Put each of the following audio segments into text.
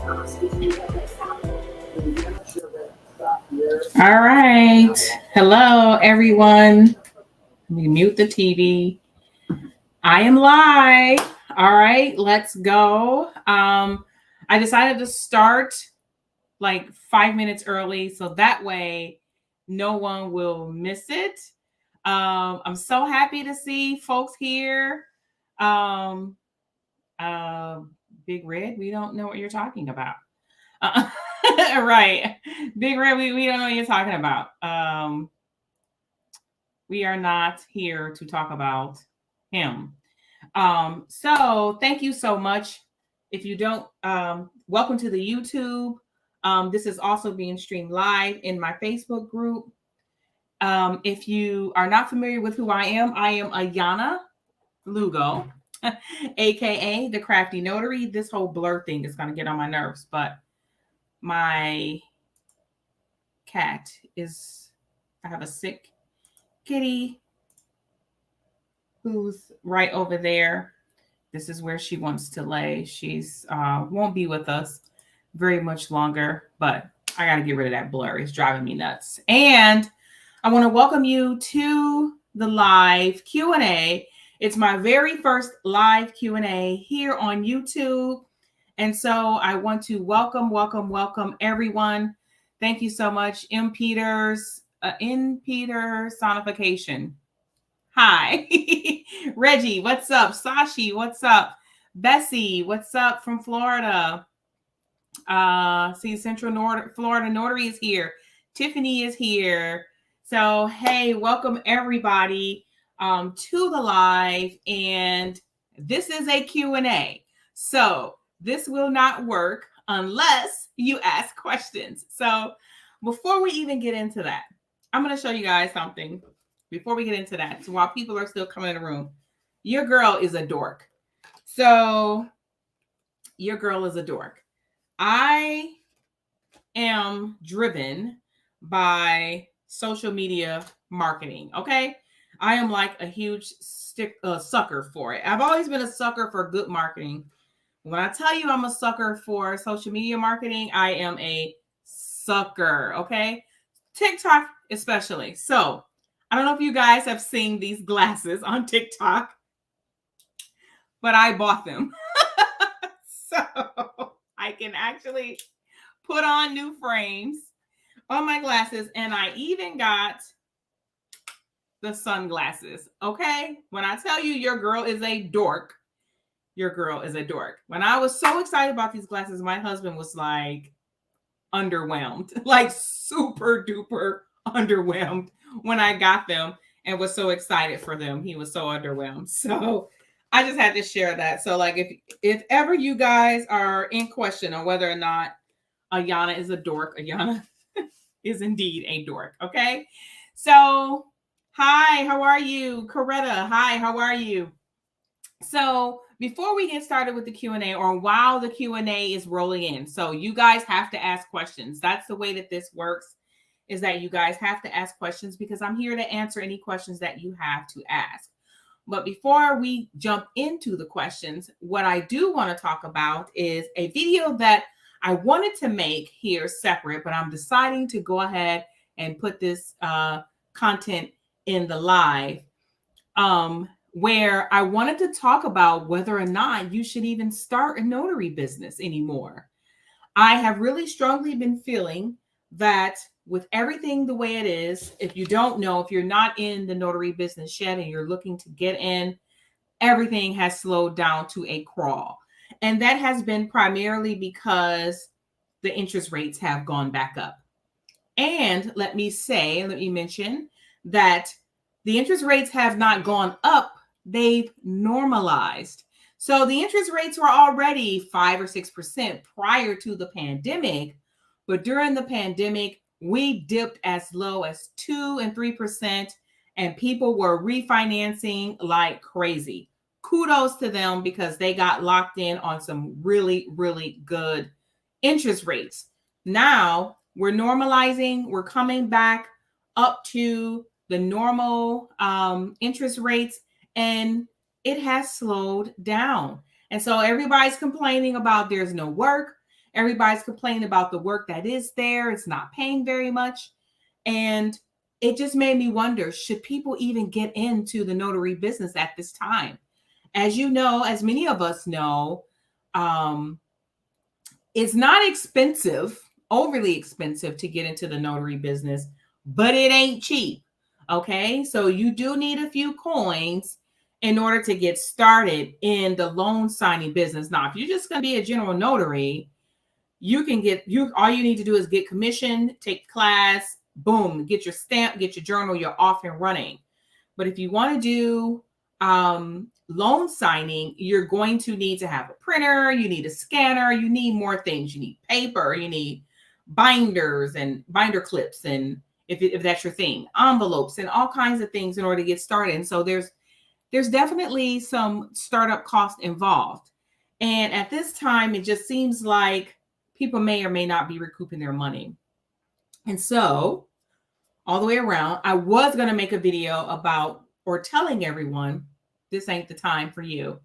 All right. Hello, everyone. Let me mute the TV. I am live. All right, let's go. I decided to start like 5 minutes early so that way no one will miss it. I'm so happy to see folks here. Um, uh, Big Red, we don't know what you're talking about. Uh, right. Big Red, we don't know what you're talking about. We are not here to talk about him. So thank you so much. If you don't, welcome to the YouTube. This is also being streamed live in my Facebook group. If you are not familiar with who I am Ayana Lugo, aka the Crafty Notary. This whole blur thing is going to get on my nerves, but my cat is, I have a sick kitty who's right over there. This is where she wants to lay. She's won't be with us very much longer, but I got to get rid of that blur. It's driving me nuts. And I want to welcome you to the live Q&A. It's my very first live Q&A here on YouTube. And so I want to welcome everyone. Thank you so much. M. Peters, Sonification. Hi. Reggie, what's up? Sashi, what's up? Bessie, what's up from Florida? See, Florida Notary is here. Tiffany is here. So, hey, welcome everybody to the live. And this is a Q&A. So this will not work unless you ask questions. So before we even get into that, I'm going to show you guys something. Before we get into that, so while people are still coming in the room, your girl is a dork. So your girl is a dork. I am driven by social media marketing, okay? I am like a huge sucker for it. I've always been a sucker for good marketing. When I tell you I'm a sucker for social media marketing, I am a sucker, okay? TikTok especially. So I don't know if you guys have seen these glasses on TikTok, but I bought them. So I can actually put on new frames on my glasses, and I even got the sunglasses. Okay? When I tell you your girl is a dork, your girl is a dork. When I was so excited about these glasses, my husband was like underwhelmed, like super duper underwhelmed when I got them and was so excited for them. He was so underwhelmed. So I just had to share that. So like if ever you guys are in question on whether or not Ayana is a dork, Ayana is indeed a dork. Okay. So hi, how are you? Coretta, hi, how are you? So before we get started with the Q&A, or while the Q&A is rolling in, so you guys have to ask questions. That's the way that this works, is that you guys have to ask questions because I'm here to answer any questions that you have to ask. But before we jump into the questions, what I do want to talk about is a video that I wanted to make here separate, but I'm deciding to go ahead and put this content in the live, where I wanted to talk about whether or not you should even start a notary business anymore. I have really strongly been feeling that with everything the way it is, if you don't know, if you're not in the notary business yet and you're looking to get in, everything has slowed down to a crawl. And that has been primarily because the interest rates have gone back up. And let me mention that the interest rates have not gone up, they've normalized. So the interest rates were already 5 or 6% prior to the pandemic, but during the pandemic, we dipped as low as 2 and 3%, and people were refinancing like crazy. Kudos to them because they got locked in on some really, really good interest rates. Now we're normalizing, we're coming back up to the normal interest rates, and it has slowed down. And so everybody's complaining about there's no work. Everybody's complaining about the work that is there. It's not paying very much. And it just made me wonder, should people even get into the notary business at this time? As you know, as many of us know, it's not expensive, overly expensive to get into the notary business, but it ain't cheap. Okay. So you do need a few coins in order to get started in the loan signing business. Now, if you're just going to be a general notary, you can all you need to do is get commission, take class, boom, get your stamp, get your journal, you're off and running. But if you want to do loan signing, you're going to need to have a printer, you need a scanner, you need more things. You need paper, you need binders and binder clips, and if that's your thing, envelopes and all kinds of things in order to get started. And so there's definitely some startup cost involved. And at this time, it just seems like people may or may not be recouping their money. And so all the way around, I was going to make a video about or telling everyone this ain't the time for you.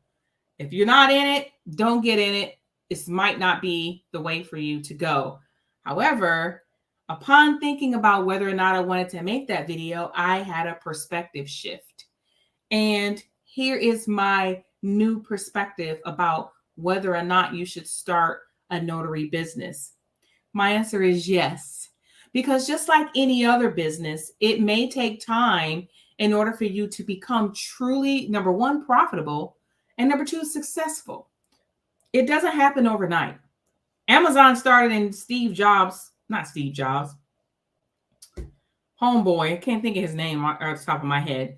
If you're not in it, don't get in it. This might not be the way for you to go. However, upon thinking about whether or not I wanted to make that video, I had a perspective shift. And here is my new perspective about whether or not you should start a notary business. My answer is yes. Because just like any other business, it may take time in order for you to become truly, number one, profitable, and number two, successful. It doesn't happen overnight. Amazon started in homeboy, I can't think of his name off the top of my head,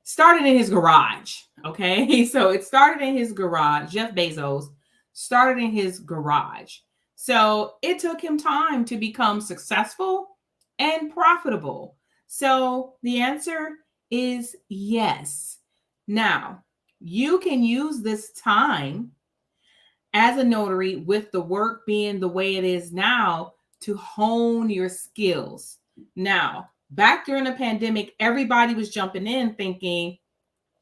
started in his garage. Okay. So it started in his garage. Jeff Bezos started in his garage. So it took him time to become successful and profitable. So the answer is yes. Now, you can use this time as a notary with the work being the way it is now to hone your skills. Now, back during the pandemic, everybody was jumping in thinking,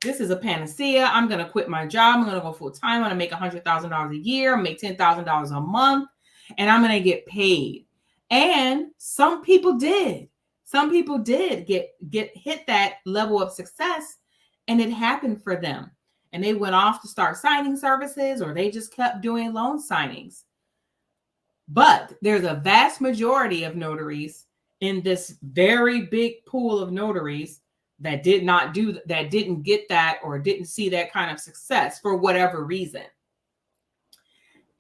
this is a panacea. I'm going to quit my job. I'm going to go full time. I'm going to make $100,000 a year. I'm going to make $10,000 a month, and I'm going to get paid. And some people did. Some people did get hit that level of success, and it happened for them. And they went off to start signing services, or they just kept doing loan signings. But there's a vast majority of notaries in this very big pool of notaries that didn't get that or didn't see that kind of success for whatever reason.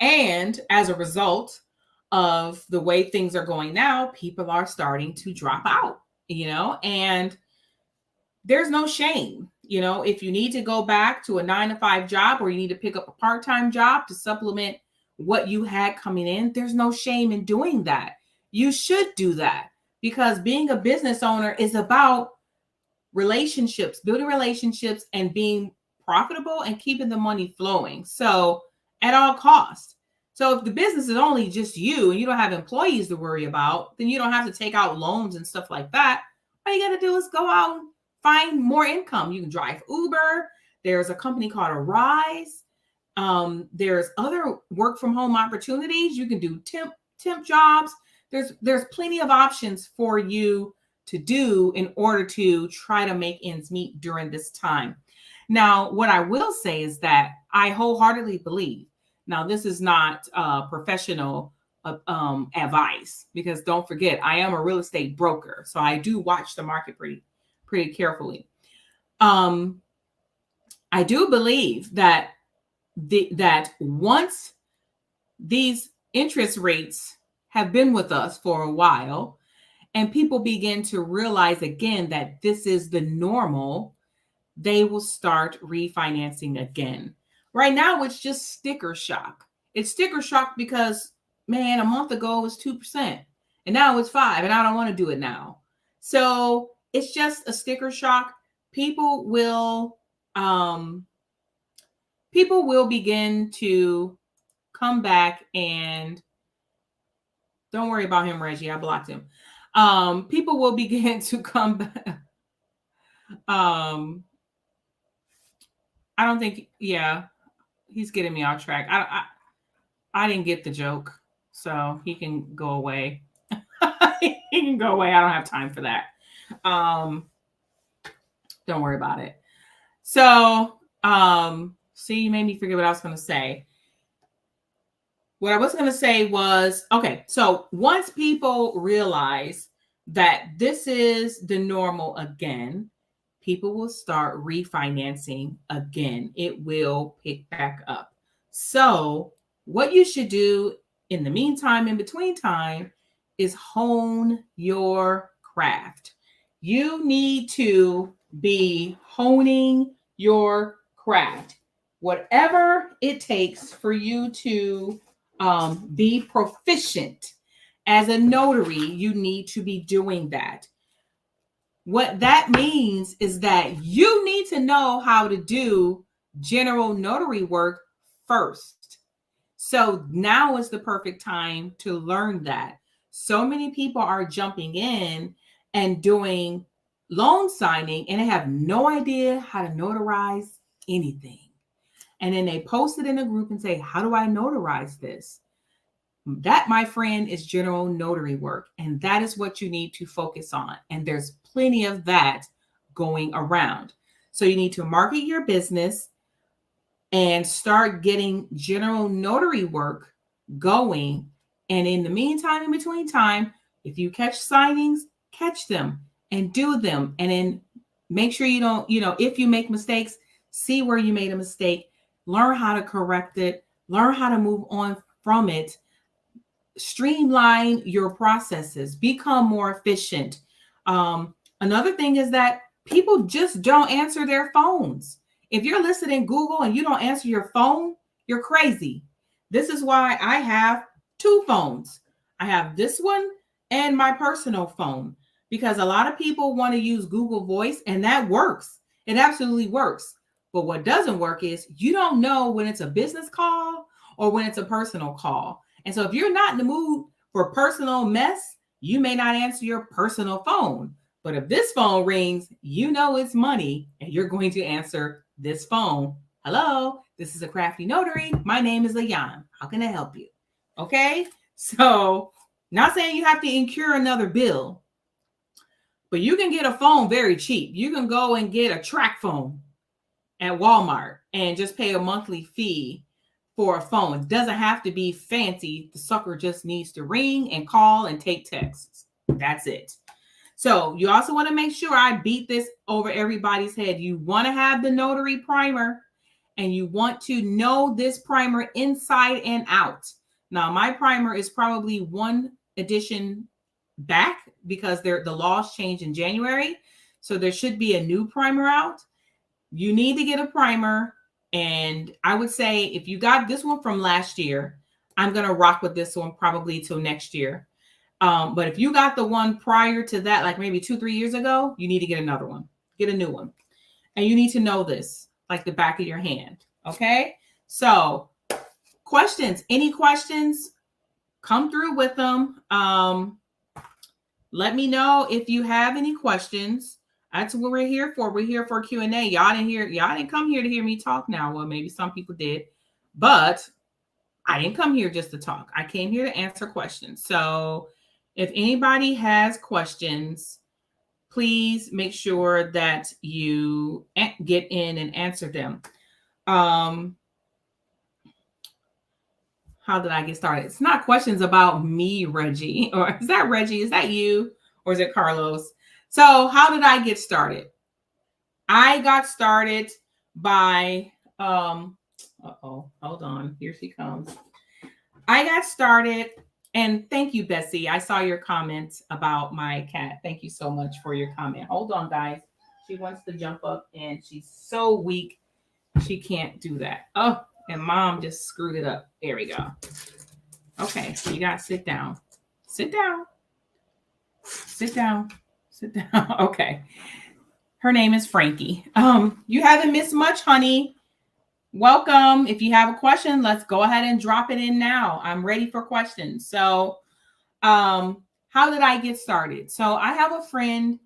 And as a result of the way things are going now, people are starting to drop out, and there's no shame. If you need to go back to a 9-to-5 job, or you need to pick up a part-time job to supplement what you had coming in, there's no shame in doing that. You should do that, because being a business owner is about relationships, building relationships, and being profitable and keeping the money flowing. So at all costs. So if the business is only just you and you don't have employees to worry about, then you don't have to take out loans and stuff like that. All you got to do is go out and find more income. You can drive Uber. There's a company called Arise. There's other work from home opportunities. You can do temp jobs. There's plenty of options for you to do in order to try to make ends meet during this time. Now, what I will say is that I wholeheartedly believe, now this is not professional advice, because don't forget, I am a real estate broker. So I do watch the market pretty carefully. I do believe that that once these interest rates have been with us for a while, and people begin to realize again that this is the normal, they will start refinancing again. Right now, it's just sticker shock. It's sticker shock because, man, a month ago it was 2%, and now it's 5%, and I don't want to do it now. So it's just a sticker shock. People will begin to come back, and don't worry about him, Reggie. I blocked him. People will begin to come back. I don't think, yeah, he's getting me off track. I didn't get the joke. So he can go away. He can go away. I don't have time for that. Don't worry about it. So, see, you made me forget what I was going to say. What I was going to say was, okay, so once people realize that this is the normal again, people will start refinancing again. It will pick back up. So, what you should do in the meantime, in between time, is hone your craft. You need to be honing your craft. Whatever it takes for you to be proficient as a notary, you need to be doing that. What that means is that you need to know how to do general notary work first. So now is the perfect time to learn that. So many people are jumping in and doing loan signing and they have no idea how to notarize anything. And then they post it in a group and say, how do I notarize this? That, my friend, is general notary work. And that is what you need to focus on. And there's plenty of that going around. So you need to market your business and start getting general notary work going. And in the meantime, in between time, if you catch signings, catch them and do them. And then make sure you don't, if you make mistakes, see where you made a mistake, learn how to correct it, learn how to move on from it. Streamline your processes, become more efficient. Another thing is that people just don't answer their phones. If you're listening Google and you don't answer your phone, you're crazy. This is why I have two phones. I have this one and my personal phone, because a lot of people want to use Google Voice, and that works. It absolutely works. But what doesn't work is you don't know when it's a business call or when it's a personal call. And so if you're not in the mood for personal mess, you may not answer your personal phone. But if this phone rings, you know it's money and you're going to answer this phone. Hello, this is a crafty notary. My name is Leon. How can I help you? Okay, so not saying you have to incur another bill, but you can get a phone very cheap. You can go and get a track phone at Walmart and just pay a monthly fee for a phone. It doesn't have to be fancy. The sucker just needs to ring and call and take texts. That's it. So you also want to make sure I beat this over everybody's head. You want to have the Notary Primer, and you want to know this primer inside and out. Now, my primer is probably one edition back because the laws changed in January. So there should be a new primer out. You need to get a primer. And I would say if you got this one from last year, I'm going to rock with this one probably till next year. But if you got the one prior to that, like maybe 2-3 years ago, you need to get another one. Get a new one. And you need to know this like the back of your hand. Okay? So questions. Any questions? Come through with them. Let me know if you have any questions. That's what we're here for. We're here for Q&A. Y'all didn't come here to hear me talk now. Well, maybe some people did, but I didn't come here just to talk. I came here to answer questions. So if anybody has questions, please make sure that you get in and answer them. How did I get started? It's not questions about me, Reggie. Or is that Reggie? Is that you? Or is it Carlos? So how did I get started? I got started by, hold on. Here she comes. I got started, and thank you, Bessie. I saw your comments about my cat. Thank you so much for your comment. Hold on, guys. She wants to jump up, and she's so weak. She can't do that. Oh, and Mom just screwed it up. There we go. Okay, so you got to sit down. Sit down. Sit down. Sit down. Okay. Her name is Frankie. You haven't missed much, honey. Welcome. If you have a question, let's go ahead and drop it in now. I'm ready for questions. So, how did I get started? So I have a friend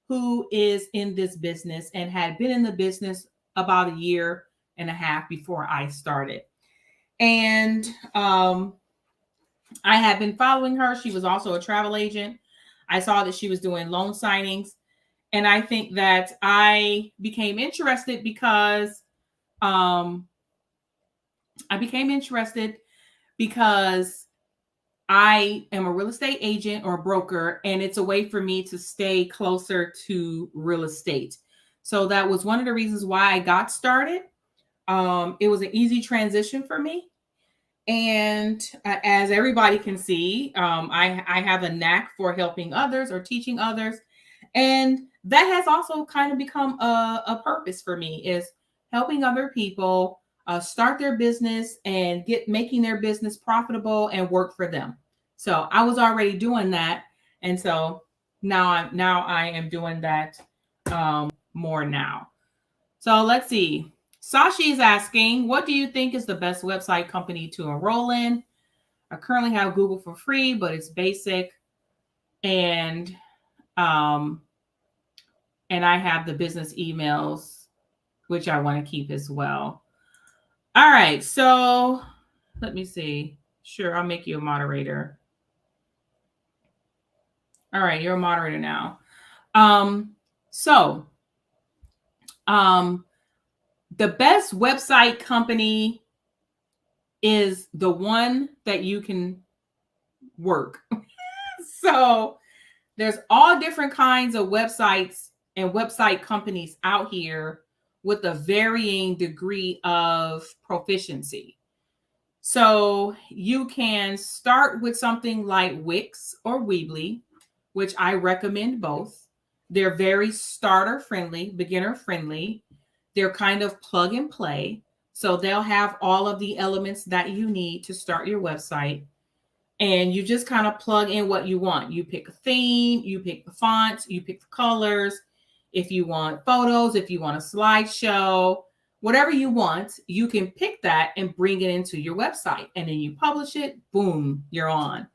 who is in this business and had been in the business about 1.5 years before I started. And I had been following her. She was also a travel agent. I saw that she was doing loan signings. And I think that I became interested because I am a real estate agent or a broker, and it's a way for me to stay closer to real estate. So that was one of the reasons why I got started. It was an easy transition for me. And as everybody can see, I have a knack for helping others or teaching others. And that has also kind of become a purpose for me, is helping other people start their business and making their business profitable and work for them. So I was already doing that. And so now I am doing that more now. So let's see. Sashi is asking, what do you think is the best website company to enroll in? I currently have Google for free, but it's basic. And I have the business emails, which I want to keep as well. All right. So let me see. Sure, I'll make you a moderator. All right, you're a moderator now. The best website company is the one that you can work. So there's all different kinds of websites and website companies out here with a varying degree of proficiency. So you can start with something like Wix or Weebly, which I recommend both. They're very starter friendly, beginner friendly. They're kind of plug and play. So they'll have all of the elements that you need to start your website. And you just kind of plug in what you want. You pick a theme, you pick the fonts, you pick the colors. If you want photos, if you want a slideshow, whatever you want, you can pick that and bring it into your website. And then you publish it, boom, you're on.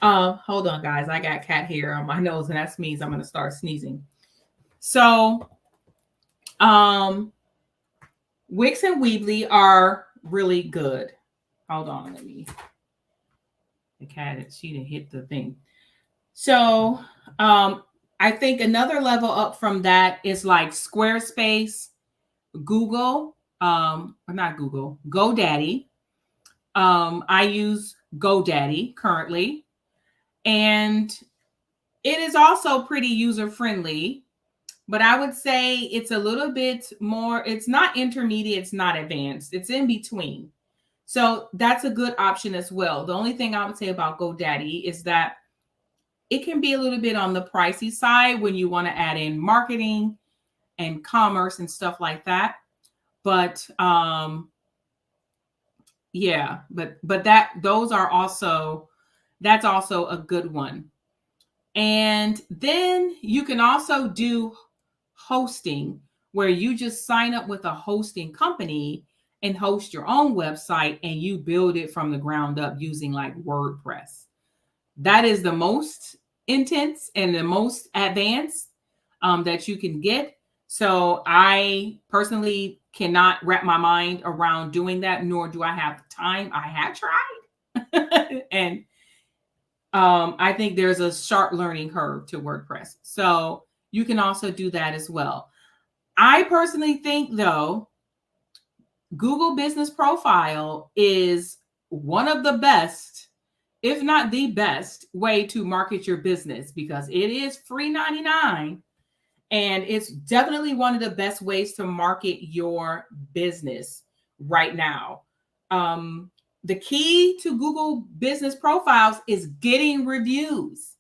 Hold on, guys. I got cat hair on my nose, and that means I'm going to start sneezing. So, Wix and Weebly are really good. Hold on, the cat, she didn't hit the thing. So, I think another level up from that is like Squarespace, Google, or not Google, GoDaddy. I use GoDaddy currently, and it is also pretty user friendly, but I would say it's a little bit more, it's not intermediate, it's not advanced, it's in between. So that's a good option as well. The only thing I would say about GoDaddy is that it can be a little bit on the pricey side when you want to add in marketing and commerce and stuff like that. But yeah, but that's also a good one. And then you can also do hosting, where you just sign up with a hosting company and host your own website, and you build it from the ground up using like WordPress. That is the most intense and the most advanced that you can get. So I personally cannot wrap my mind around doing that, nor do I have the time. I have tried. And I think there's a sharp learning curve to WordPress. So you can also do that as well. I personally think, though, Google Business Profile is one of the best, if not the best, way to market your business, because it is free 99. And it's definitely one of the best ways to market your business right now. The key to Google Business Profiles is getting reviews.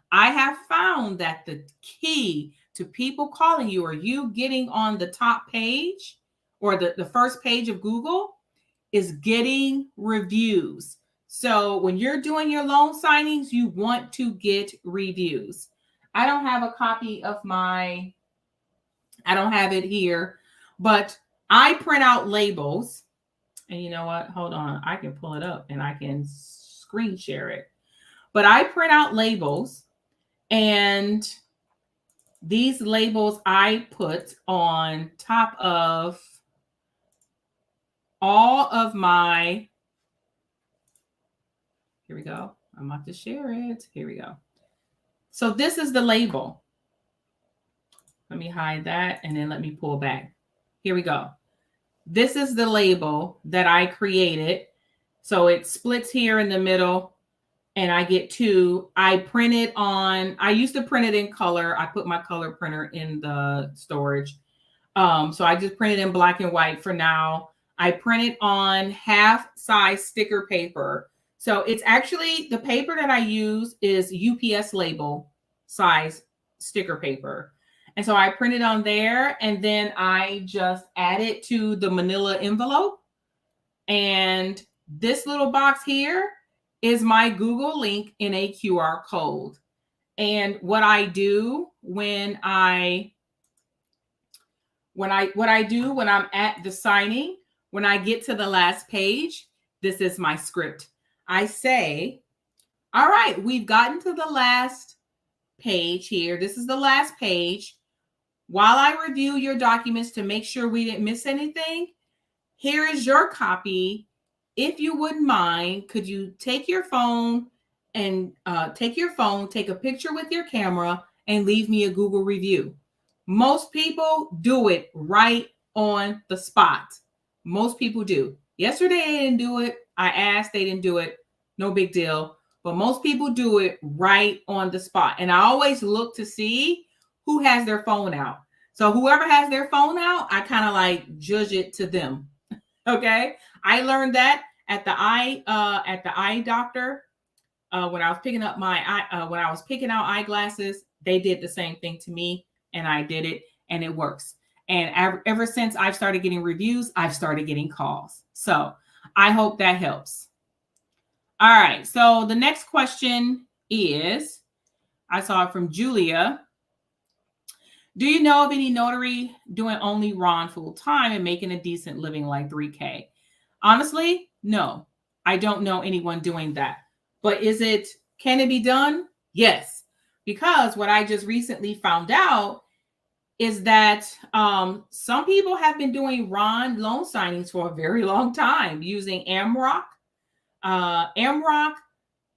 I have found that the key to people calling you, or you getting on the top page or the first page of Google, is getting reviews. So when you're doing your loan signings, you want to get reviews. I don't have a copy of I don't have it here, but I print out labels. And you know what? Hold on. I can pull it up and I can screen share it. But I print out labels, and these labels I put on top of all of my, here we go. I'm about to share it. Here we go. So this is the label. Let me hide that and then let me pull back. Here we go. This is the label that I created. So it splits here in the middle and I get two. I print it on, I used to print it in color. I put my color printer in the storage. So I just printed in black and white for now. I print it on half size sticker paper. So it's actually, the paper that I use is UPS label size sticker paper. And so I print it on there and then I just add it to the manila envelope. And this little box here is my Google link in a QR code. And what I do when I'm at the signing, when I get to the last page, this is my script. I say, all right, we've gotten to the last page here. This is the last page. While I review your documents to make sure we didn't miss anything, here is your copy. If you wouldn't mind, could you take your phone and take a picture with your camera and leave me a Google review? Most people do it right on the spot. Most people do. Yesterday, they didn't do it. I asked, they didn't do it. No big deal. But most people do it right on the spot. And I always look to see who has their phone out. So whoever has their phone out, I kind of like judge it to them. Okay. I learned that at the eye doctor when I was picking up when I was picking out eyeglasses. They did the same thing to me, and I did it, and it works. And ever since I've started getting reviews, I've started getting calls. So I hope that helps. All right. So the next question is, I saw it from Julia. Do you know of any notary doing only RON full time and making a decent living like $3K? Honestly, no, I don't know anyone doing that. But can it be done? Yes. Because what I just recently found out is that some people have been doing RON loan signings for a very long time using AmRock. AmRock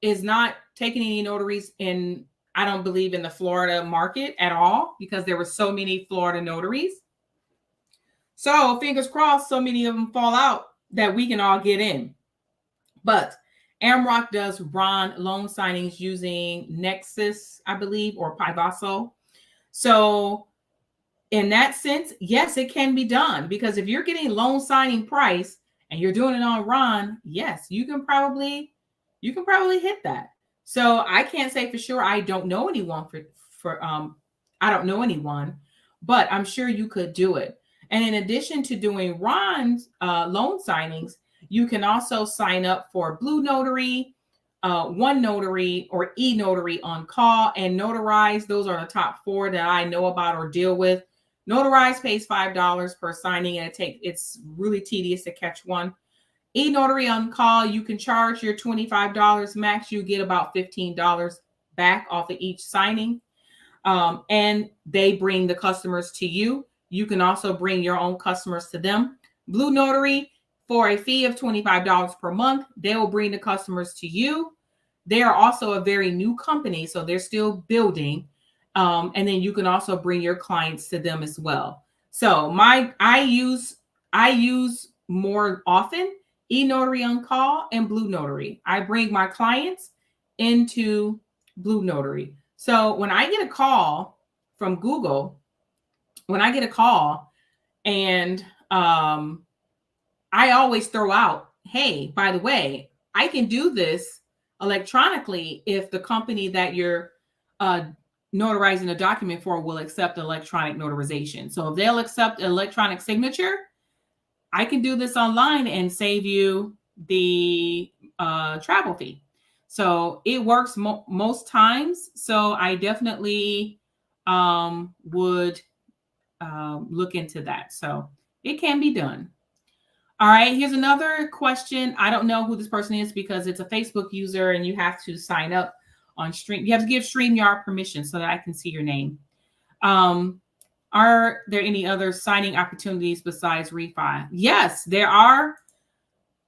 is not taking any notaries in, I don't believe, in the Florida market at all, because there were so many Florida notaries. So fingers crossed, so many of them fall out that we can all get in. But AmRock does RON loan signings using Nexus, I believe, or Pivaso. So in that sense, yes, it can be done, because if you're getting loan signing price and you're doing it on RON, yes, you can probably hit that. So I can't say for sure. I don't know anyone I don't know anyone, but I'm sure you could do it. And in addition to doing RON loan signings, you can also sign up for Blue Notary, One Notary, or eNotary on call, and Notarize. Those are the top 4 that I know about or deal with. Notarize pays $5 per signing, and it's really tedious to catch one. eNotary on call, you can charge your $25 max. You get about $15 back off of each signing. And they bring the customers to you. You can also bring your own customers to them. Blue Notary, for a fee of $25 per month, they will bring the customers to you. They are also a very new company, so they're still building. And then you can also bring your clients to them as well. So I use more often eNotary on call and Blue Notary. I bring my clients into Blue Notary. So when I get a call from Google, and I always throw out, hey, by the way, I can do this electronically if the company that you're notarizing a document for will accept electronic notarization. So if they'll accept electronic signature, I can do this online and save you the travel fee. So it works most times. So I definitely would look into that. So it can be done. All right, here's another question. I don't know who this person is because it's a Facebook user and you have to sign up on Stream. You have to give StreamYard permission so that I can see your name. Are there any other signing opportunities besides Refi? Yes, there are.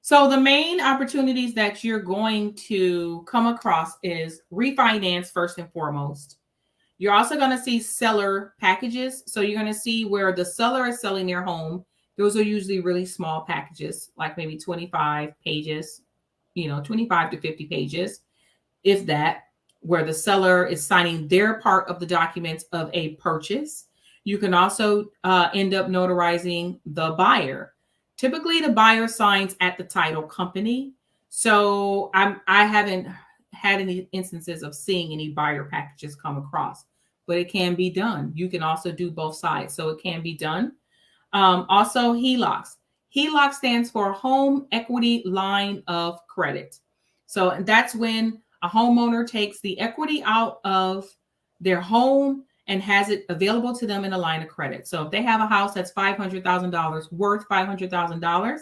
So the main opportunities that you're going to come across is refinance first and foremost. You're also going to see seller packages. So you're going to see where the seller is selling their home. Those are usually really small packages, like maybe 25 pages, 25 to 50 pages, if that, where the seller is signing their part of the documents of a purchase. You can also end up notarizing the buyer. Typically, the buyer signs at the title company. So I haven't had any instances of seeing any buyer packages come across, but it can be done. You can also do both sides, so it can be done. Also, Helocs. Heloc stands for Home Equity Line of Credit. So that's when a homeowner takes the equity out of their home and has it available to them in a line of credit. So if they have a house that's $500,000 worth $500,000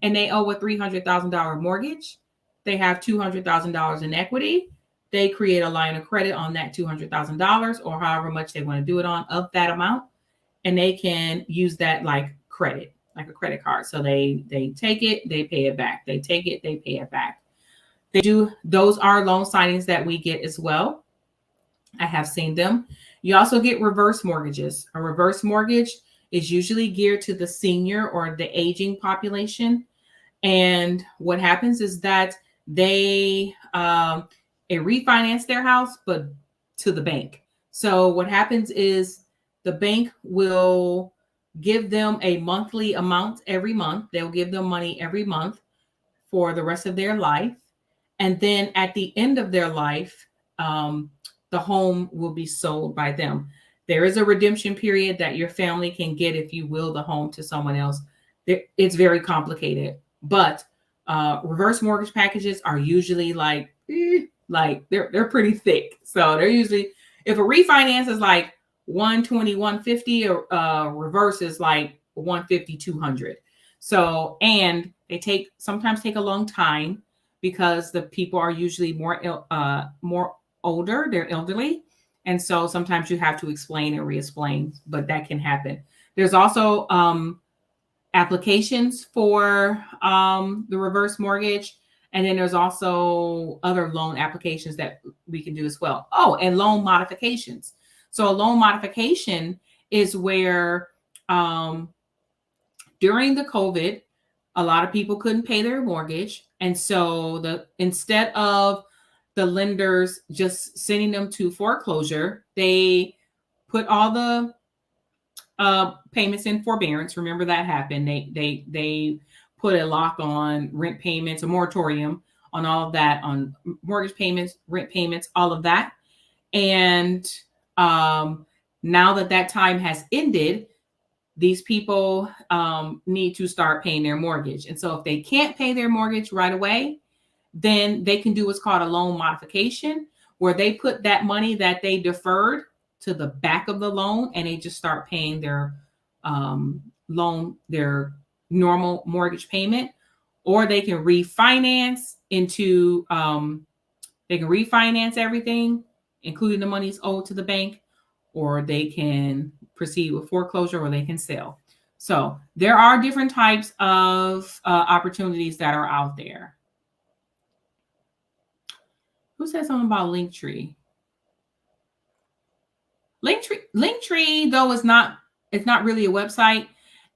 and they owe a $300,000 mortgage, they have $200,000 in equity. They create a line of credit on that $200,000 or however much they want to do it on of that amount, and they can use that like credit, like a credit card. So they take it, they pay it back. They take it, they pay it back. Those are loan signings that we get as well. I have seen them. You also get reverse mortgages. A reverse mortgage is usually geared to the senior or the aging population. And what happens is that they refinance their house, but to the bank. So what happens is the bank will give them a monthly amount every month. They'll give them money every month for the rest of their life. And then at the end of their life, the home will be sold by them. There is a redemption period that your family can get if you will the home to someone else. It's very complicated, but reverse mortgage packages are usually like they're pretty thick. So they're usually, if a refinance is like 120, 150, or reverse is like 150, 200. So, and they sometimes take a long time because the people are usually more older, they're elderly. And so sometimes you have to explain and re-explain, but that can happen. There's also applications for the reverse mortgage. And then there's also other loan applications that we can do as well. Oh, and loan modifications. So a loan modification is where during the COVID, a lot of people couldn't pay their mortgage. And so instead of the lenders just sending them to foreclosure, they put all the payments in forbearance. Remember that happened. They put a lock on rent payments, a moratorium on all of that, on mortgage payments, rent payments, all of that. And now that time has ended, these people need to start paying their mortgage. And so if they can't pay their mortgage right away, then they can do what's called a loan modification, where they put that money that they deferred to the back of the loan and they just start paying their loan, their normal mortgage payment. Or they can refinance everything, including the monies owed to the bank, or they can proceed with foreclosure, or they can sell. So there are different types of opportunities that are out there. Who said something about Linktree? Linktree, though, it's not really a website.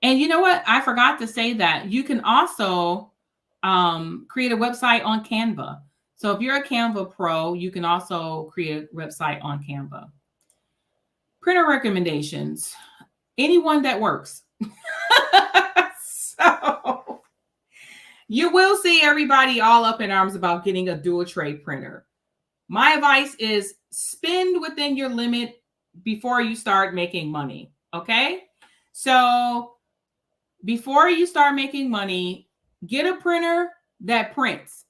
And you know what? I forgot to say that you can also create a website on Canva. So if you're a Canva pro, you can also create a website on Canva. Printer recommendations. Anyone that works. So you will see everybody all up in arms about getting a dual tray printer. My advice is spend within your limit before you start making money. Okay. So before you start making money, get a printer that prints.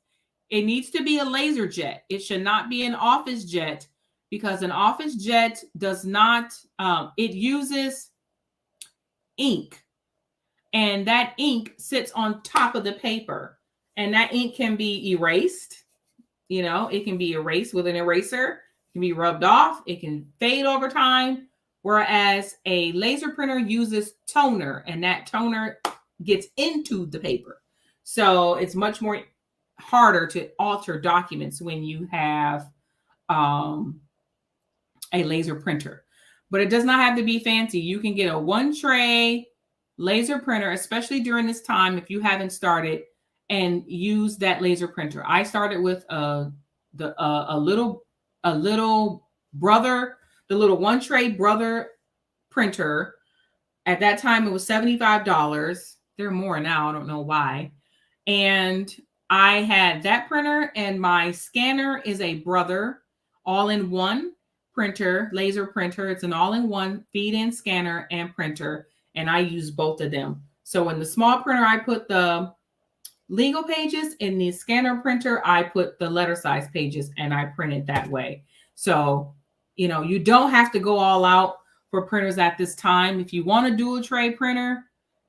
It needs to be a laser jet. It should not be an office jet, because an office jet does not, it uses ink, and that ink sits on top of the paper, and that ink can be erased. It can be erased with an eraser. It can be rubbed off. It can fade over time. Whereas a laser printer uses toner, and that toner gets into the paper. So it's much more harder to alter documents when you have a laser printer. But it does not have to be fancy. You can get a one tray laser printer, especially during this time if you haven't started, and use that laser printer. I started with a little brother, the little one tray brother printer. At that time, it was $75. They're more now. I don't know why. And I had that printer, and my scanner is a brother all-in-one printer, laser printer. It's an all-in-one feed-in scanner and printer, and I use both of them. So in the small printer, I put the legal pages. In the scanner printer, I put the letter size pages, and I print it that way. So, you know, you don't have to go all out for printers at this time. If you want a dual tray printer,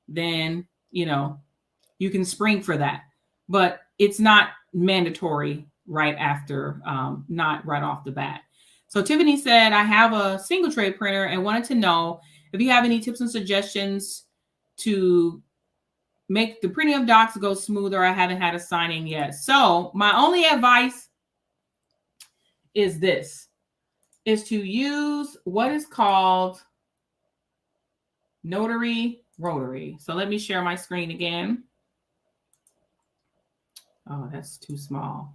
then, you know, you can spring for that. But it's not mandatory right after, not right off the bat. So Tiffany said, I have a single tray printer and wanted to know if you have any tips and suggestions to make the printing of docs go smoother. I haven't had a signing yet. So my only advice is this, is to use what is called Notary Rotary. So let me share my screen again. Oh, that's too small.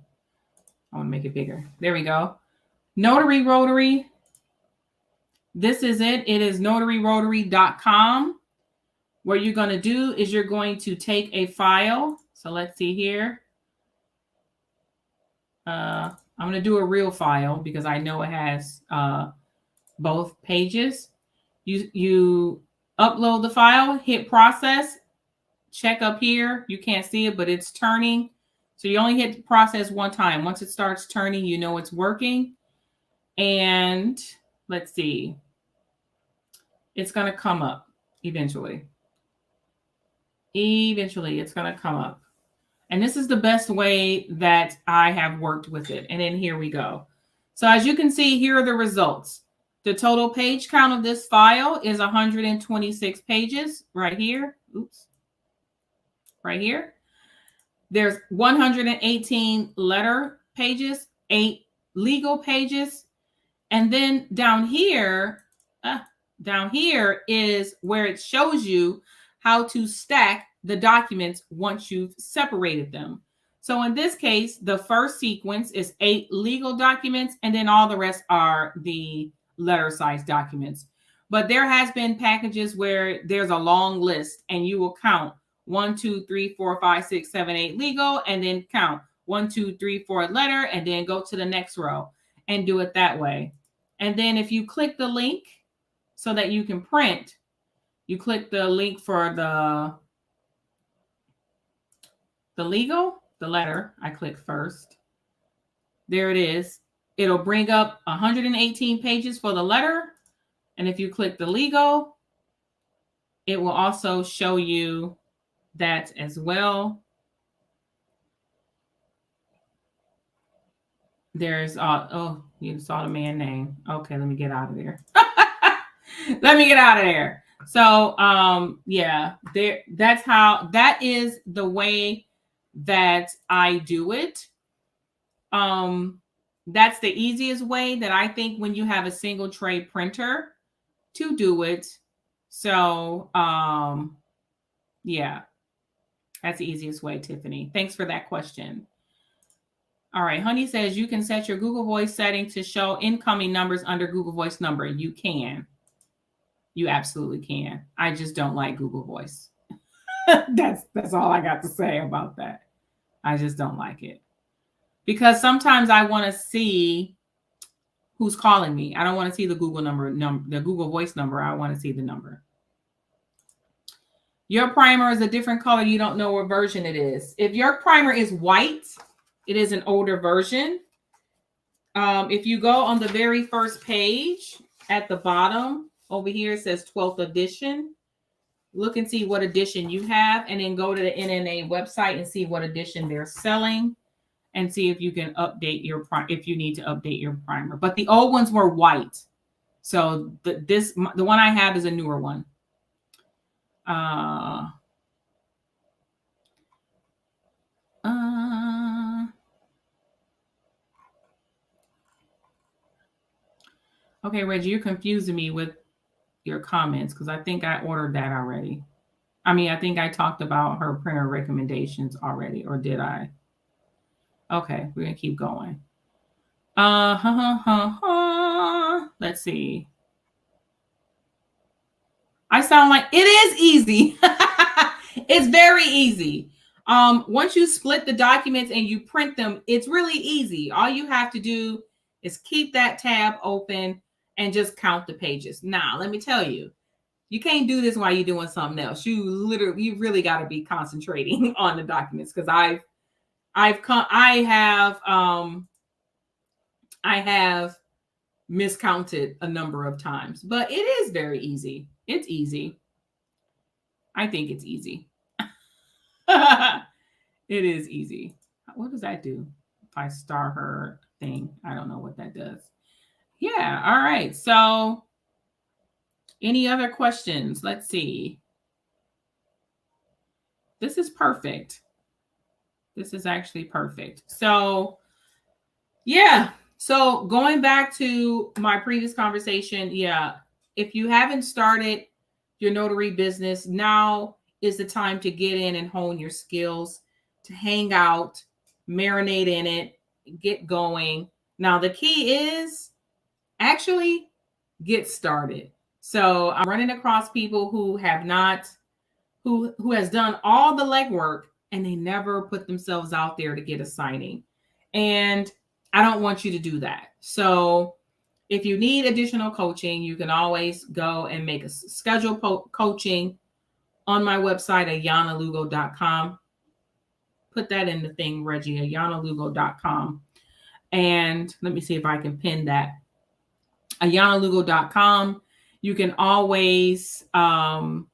I want to make it bigger. There we go. Notary Rotary. This is it. It is notaryrotary.com. What you're going to do is you're going to take a file. So let's see here. I'm going to do a real file because I know it has both pages. You upload the file, hit process, check up here. You can't see it, but it's turning. So you only hit process one time. Once it starts turning, you know it's working. And let's see. It's going to come up eventually. Eventually, it's going to come up. And this is the best way that I have worked with it. And then here we go. So as you can see, here are the results. The total page count of this file is 126 pages right here. Oops. Right here. There's 118 letter pages, 8 legal pages. And then down here is where it shows you how to stack the documents once you've separated them. So in this case, the first sequence is 8 legal documents, and then all the rest are the letter size documents. But there has been packages where there's a long list and you will count 1, 2, 3, 4, 5, 6, 7, 8 legal, and then count 1, 2, 3, 4 letter, and then go to the next row and do it that way. And then if you click the link so that you can print, you click the link for the legal, the letter. I click first. There it is. It'll bring up 118 pages for the letter. And if you click the legal, it will also show you that as well. There's, oh, you saw the man name. Okay, let me get out of there. Let me get out of there. So, yeah, that is the way that I do it. That's the easiest way that I think when you have a single tray printer to do it. So, yeah, that's the easiest way, Tiffany. Thanks for that question. All right, Honey says you can set your Google Voice setting to show incoming numbers under Google Voice number. You can. You absolutely can. I just don't like Google Voice. That's all I got to say about that. I just don't like it. Because sometimes I want to see who's calling me. I don't want to see the Google the Google Voice number. I want to see the number. Your primer is a different color. You don't know what version it is. If your primer is white, it is an older version. If you go on the very first page at the bottom over here, it says 12th edition. Look and see what edition you have, and then go to the NNA website and see what edition they're selling, and see if you can update your if you need to update your primer. But the old ones were white, so the one I have is a newer one. Okay, Reggie, you're confusing me with your comments because I think I ordered that already. I mean, I think I talked about her printer recommendations already, or did I? Okay, we're gonna keep going. Let's see. I sound like it is easy. It's very easy. Once you split the documents and you print them, it's really easy. All you have to do is keep that tab open and just count the pages. Now, let me tell you, you can't do this while you're doing something else. You really got to be concentrating on the documents because I have miscounted a number of times, but it is very easy. It's easy. I think it's easy. It is easy. What does that do? If I star her thing, I don't know what that does. Yeah. All right. So, any other questions? Let's see. This is perfect. This is actually perfect. So, yeah. So, going back to my previous conversation, yeah, if you haven't started your notary business, now is the time to get in and hone your skills, to hang out, marinate in it, get going. Now, the key is actually get started. So, I'm running across people who have not who has done all the legwork and they never put themselves out there to get a signing. And I don't want you to do that. So if you need additional coaching, you can always go and make a schedule coaching on my website at yanalugo.com. Put that in the thing, Reggie, at yanalugo.com. And let me see if I can pin that. Yanalugo.com. You can always go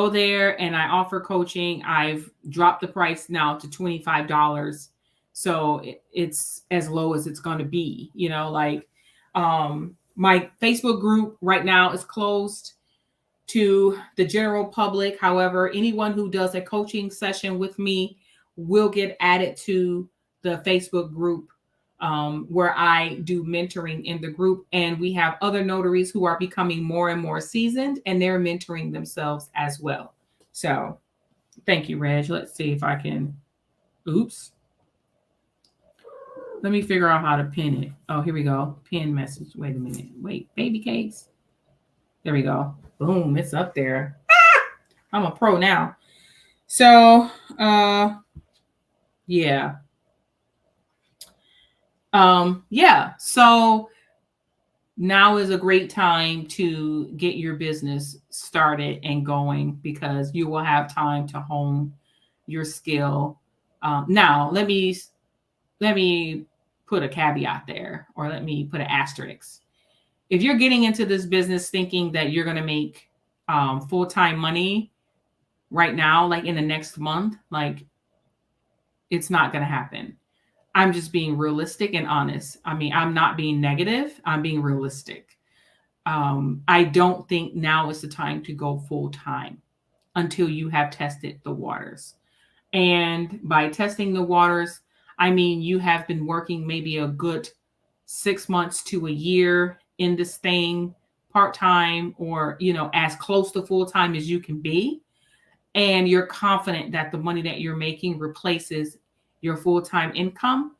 there, and I offer coaching. I've dropped the price now to $25. So it's as low as it's going to be, like my Facebook group right now is closed to the general public. However, anyone who does a coaching session with me will get added to the Facebook group where I do mentoring in the group. And we have other notaries who are becoming more and more seasoned, and they're mentoring themselves as well. So thank you, Reg. Let's see if I can. Oops. Let me figure out how to pin it. Oh, here we go. Pin message. Wait a minute. Wait, baby cakes. There we go. Boom. It's up there. I'm a pro now. So, yeah. Yeah. So now is a great time to get your business started and going because you will have time to hone your skill. Now, let me put a caveat there, or let me put an asterisk. If you're getting into this business thinking that you're going to make full-time money right now, like in the next month, like it's not going to happen. I'm just being realistic and honest. I mean, I'm not being negative. I'm being realistic. I don't think now is the time to go full-time until you have tested the waters. And by testing the waters, I mean, you have been working maybe a good 6 months to a year in this thing part-time, or, as close to full-time as you can be. And you're confident that the money that you're making replaces your full-time income.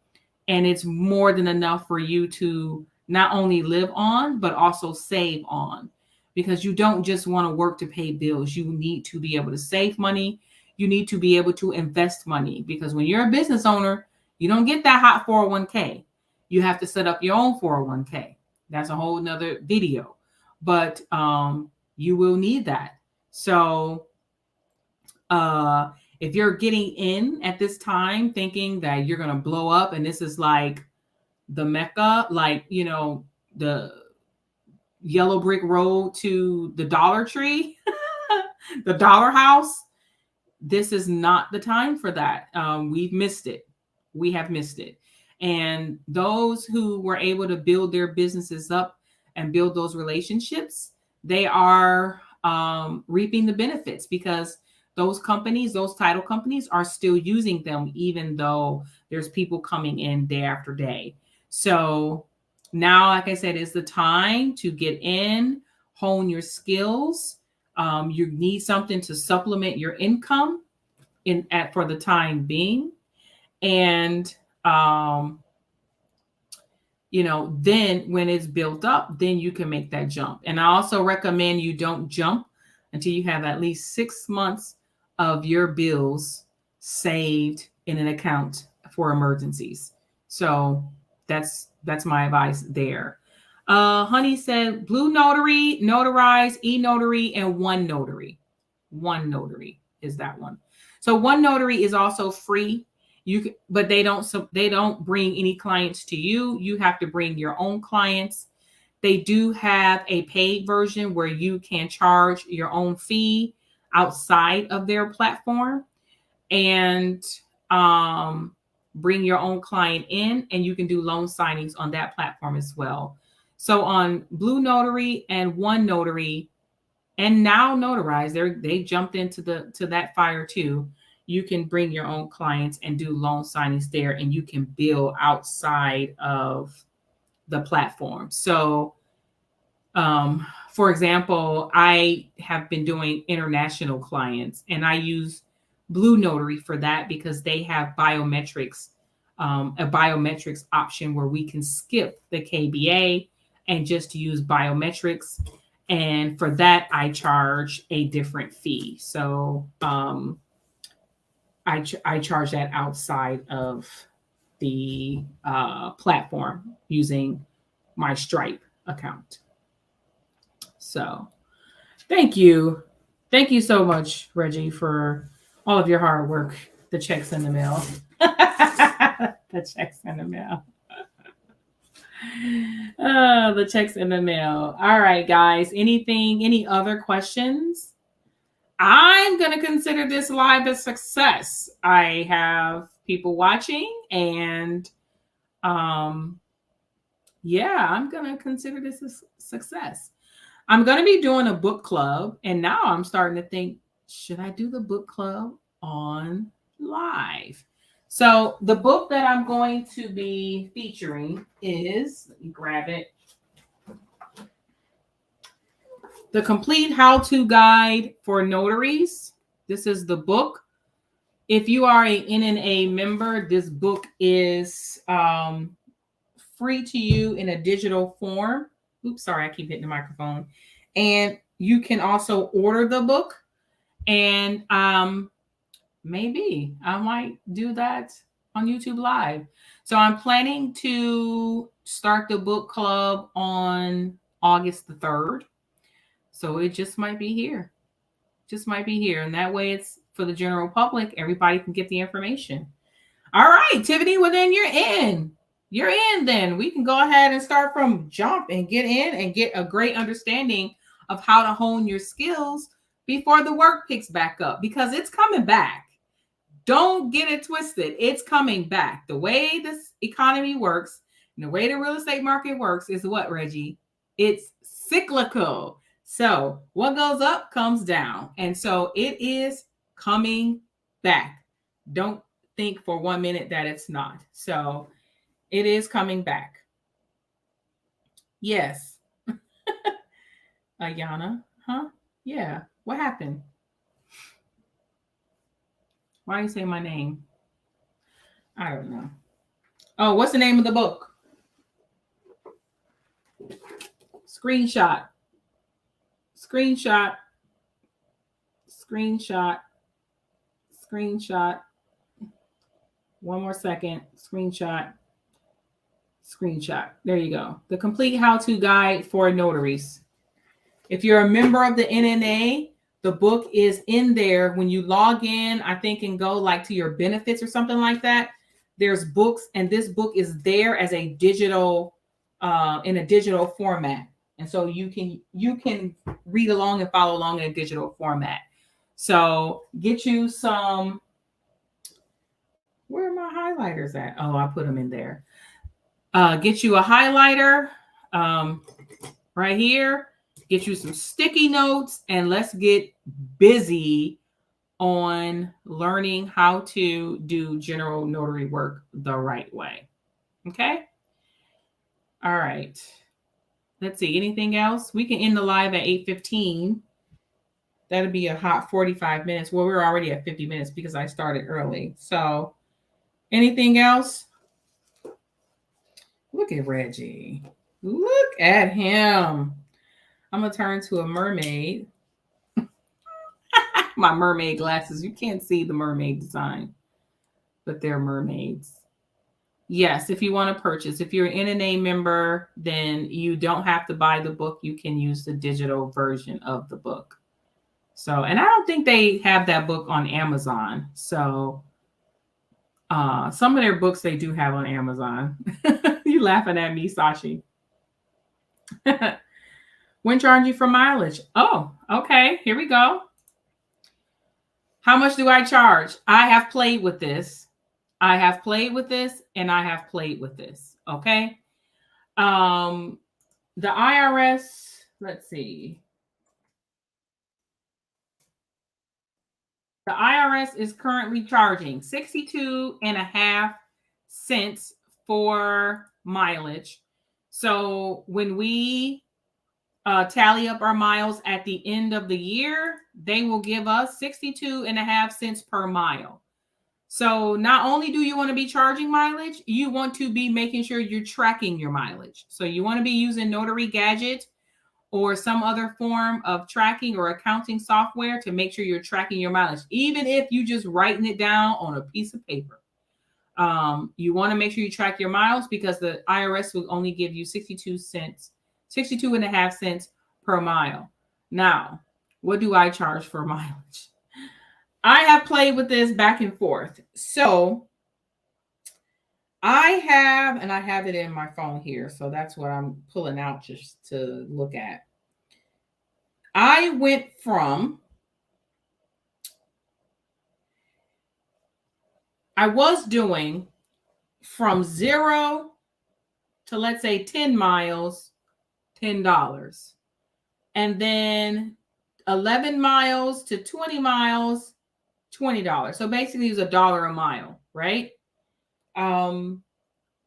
And it's more than enough for you to not only live on, but also save on, because you don't just want to work to pay bills. You need to be able to save money. You need to be able to invest money, because when you're a business owner, you don't get that hot 401k. You have to set up your own 401k. That's a whole nother video, but you will need that. So if you're getting in at this time thinking that you're going to blow up and this is like the Mecca, like, the yellow brick road to the Dollar Tree, the Dollar House, this is not the time for that. We've missed it. We have missed it. And those who were able to build their businesses up and build those relationships, they are reaping the benefits, because those companies, those title companies are still using them, even though there's people coming in day after day. So now, like I said, is the time to get in, hone your skills. You need something to supplement your income for the time being. And then when it's built up, then you can make that jump. And I also recommend you don't jump until you have at least 6 months of your bills saved in an account for emergencies. So that's my advice there. Honey said Blue Notary, Notarize, eNotary, and One Notary. One Notary is that one. So One Notary is also free. But they don't bring any clients to you. You have to bring your own clients. They do have a paid version where you can charge your own fee outside of their platform and bring your own client in, and you can do loan signings on that platform as well. So on Blue Notary and One Notary, and now Notarize, they jumped into that fire too. You can bring your own clients and do loan signings there, and you can bill outside of the platform. So, for example, I have been doing international clients, and I use Blue Notary for that because they have biometrics, a biometrics option where we can skip the KBA and just use biometrics. And for that, I charge a different fee. So, I charge that outside of the platform using my Stripe account. So thank you. Thank you so much, Reggie, for all of your hard work. The checks in the mail. The checks in the mail. The checks in the mail. All right, guys. Any other questions? I'm going to consider this live a success. I have people watching, and I'm going to consider this a success. I'm going to be doing a book club, and now I'm starting to think, should I do the book club on live? So the book that I'm going to be featuring is, let me grab it, The Complete How-To Guide for Notaries. This is the book. If you are a NNA member, this book is free to you in a digital form. Oops, sorry, I keep hitting the microphone. And you can also order the book. And maybe I might do that on YouTube Live. So I'm planning to start the book club on August the 3rd. So it just might be here. Just might be here. And that way it's for the general public. Everybody can get the information. All right, Tiffany, well then you're in. You're in then. We can go ahead and start from jump and get in and get a great understanding of how to hone your skills before the work picks back up, because it's coming back. Don't get it twisted. It's coming back. The way this economy works and the way the real estate market works is what, Reggie? It's cyclical. So what goes up comes down. And so it is coming back. Don't think for 1 minute that it's not. So it is coming back. Yes. Ayana, huh? Yeah. What happened? Why do you say my name? I don't know. Oh, what's the name of the book? Screenshot. Screenshot. Screenshot. Screenshot. One more second. Screenshot. Screenshot. There you go. The Complete How-To Guide for Notaries. If you're a member of the NNA, the book is in there. When you log in, I think, and go like to your benefits or something like that, there's books, and this book is there as a digital, in a digital format. And so you can read along and follow along in a digital format. So get you some, where are my highlighters at? Oh, I put them in there. Get you a highlighter right here. Get you some sticky notes, and let's get busy on learning how to do general notary work the right way. Okay? All right. Let's see. Anything else? We can end the live at 8:15. That'll be a hot 45 minutes. Well, we're already at 50 minutes because I started early. So, anything else? Look at Reggie. Look at him. I'm going to turn to a mermaid. My mermaid glasses. You can't see the mermaid design, but they're mermaids. Yes, if you want to purchase. If you're an NNA member, then you don't have to buy the book. You can use the digital version of the book. So, and I don't think they have that book on Amazon. So, some of their books they do have on Amazon. You laughing at me, Sashi? When charge you for mileage? Oh, okay. Here we go. How much do I charge? I have played with this. I have played with this, and I have played with this. Okay. The IRS. Let's see. The IRS is currently charging 62.5 cents for mileage. So when we tally up our miles at the end of the year, they will give us 62.5 cents per mile. So not only do you want to be charging mileage, you want to be making sure you're tracking your mileage. So you want to be using Notary Gadget or some other form of tracking or accounting software to make sure you're tracking your mileage, even if you just writing it down on a piece of paper. You want to make sure you track your miles because the IRS will only give you 62.5 cents per mile. Now, what do I charge for mileage? I have played with this back and forth. So I have it in my phone here. So that's what I'm pulling out just to look at. I was doing from 0 to, let's say, 10 miles, $10. And then 11 miles to 20 miles, $20. So basically it's $1 a mile, right? I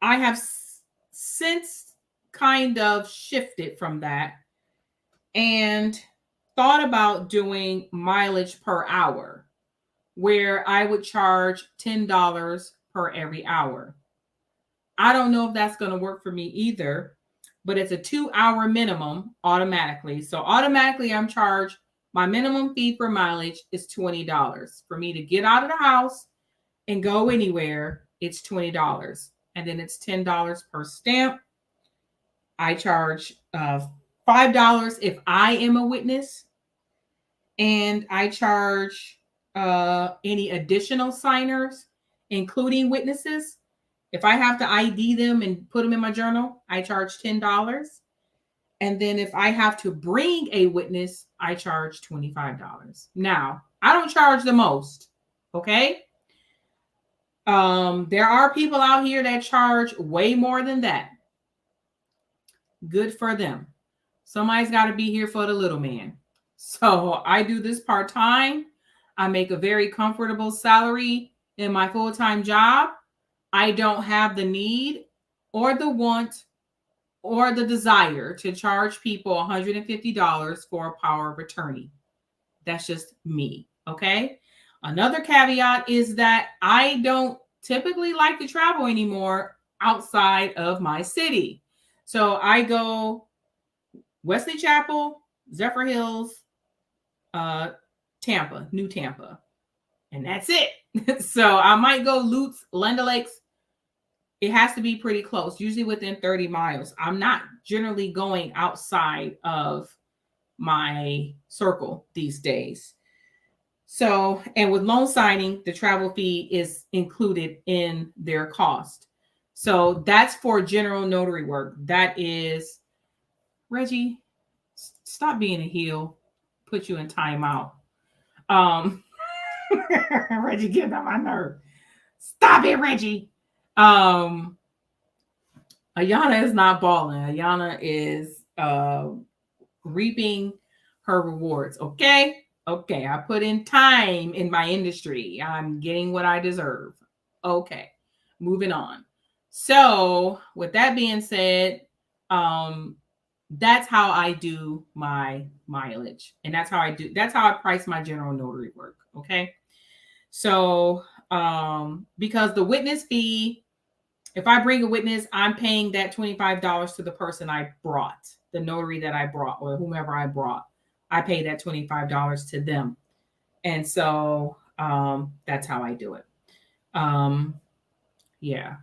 have since kind of shifted from that and thought about doing mileage per hour, where I would charge $10 per every hour. I don't know if that's going to work for me either, but it's a 2-hour minimum automatically. So automatically I'm charged. My minimum fee for mileage is $20. For me to get out of the house and go anywhere, it's $20. And then it's $10 per stamp. I charge $5 if I am a witness. And I charge any additional signers, including witnesses. If I have to ID them and put them in my journal, I charge $10. And then if I have to bring a witness, I charge $25. Now, I don't charge the most, okay? There are people out here that charge way more than that. Good for them. Somebody's got to be here for the little man. So I do this part-time. I make a very comfortable salary in my full-time job. I don't have the need or the want or the desire to charge people $150 for a power of attorney. That's just me, okay? Another caveat is that I don't typically like to travel anymore outside of my city. So I go Wesley Chapel, Zephyr Hills, Tampa, New Tampa, and that's it. So I might go Lutz, Land O'Lakes. It has to be pretty close, usually within 30 miles. I'm not generally going outside of my circle these days. So, and with loan signing, the travel fee is included in their cost. So that's for general notary work. That is, Reggie, stop being a heel. Put you in timeout. Reggie getting on my nerve. Stop it, Reggie. Ayana is not balling. Ayana is reaping her rewards. Okay. Okay, I put in time in my industry. I'm getting what I deserve. Okay, moving on. So, with that being said, that's how I do my mileage, and that's how I price my general notary work. Okay, so because the witness fee, if I bring a witness, I'm paying that $25 to the person I brought, the notary that I brought, or whomever I brought. I pay that $25 to them. And so that's how I do it. Yeah.